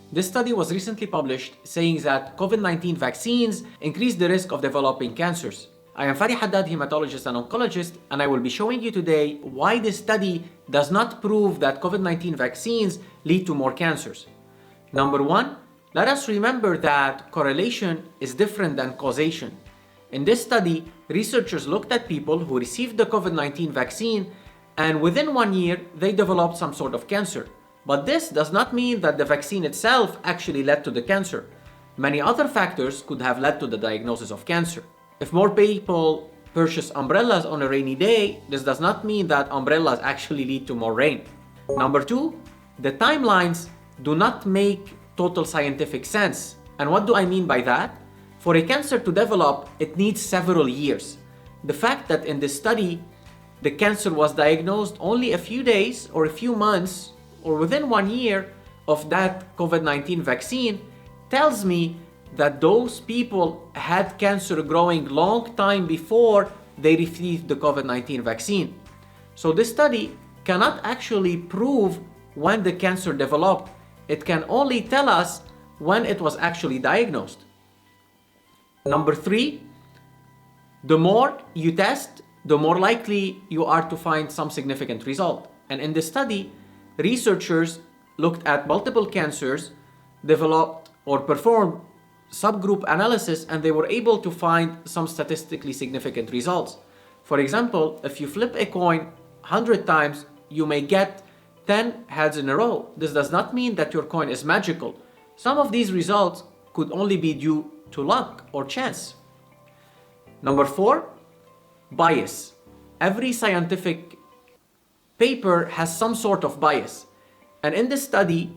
This study was recently published saying that COVID-19 vaccines increase the risk of developing cancers. I am Haddad, hematologist and oncologist, and I will be showing you today why this study does not prove that COVID-19 vaccines lead to more cancers. Number one, let us remember that correlation is different than causation. In this study, researchers looked at people who received the COVID-19 vaccine, and within 1 year, they developed some sort of cancer. But this does not mean that the vaccine itself actually led to the cancer. Many other factors could have led to the diagnosis of cancer. If more people purchase umbrellas on a rainy day, this does not mean that umbrellas actually lead to more rain. Number two, the timelines do not make total scientific sense. And what do I mean by that? For a cancer to develop, it needs several years. The fact that in this study, the cancer was diagnosed only a few days or a few months or within 1 year of that COVID-19 vaccine tells me that those people had cancer growing long time before they received the COVID-19 vaccine. So this study cannot actually prove when the cancer developed. It can only tell us when it was actually diagnosed. Number three, the more you test, the more likely you are to find some significant result. And in this study, researchers looked at multiple cancers, developed or performed subgroup analysis, and they were able to find some statistically significant results. For example, if you flip a coin 100 times, you may get 10 heads in a row. This does not mean that your coin is magical. Some of these results could only be due to luck or chance. Number four, bias. Every scientific paper has some sort of bias. And in this study,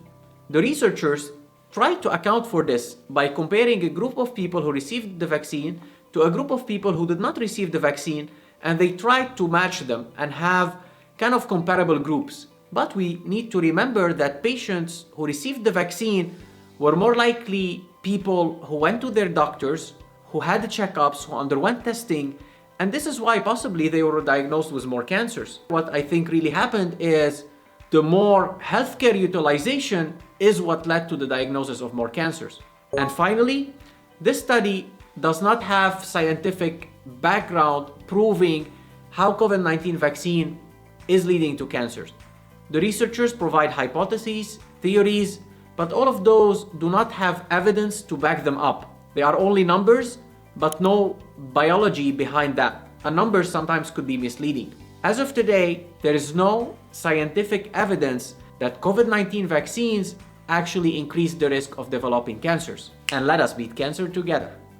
the researchers tried to account for this by comparing a group of people who received the vaccine to a group of people who did not receive the vaccine, and they tried to match them and have kind of comparable groups. But we need to remember that patients who received the vaccine were more likely people who went to their doctors, who had checkups, who underwent testing, and this is why possibly they were diagnosed with more cancers. What I think really happened is the more healthcare utilization is what led to the diagnosis of more cancers. And finally, this study does not have scientific background proving how COVID-19 vaccine is leading to cancers. The researchers provide hypotheses, theories, but all of those do not have evidence to back them up. They are only numbers, but no biology behind that. And numbers sometimes could be misleading. As of today, there is no scientific evidence that COVID-19 vaccines actually increase the risk of developing cancers. And let us beat cancer together.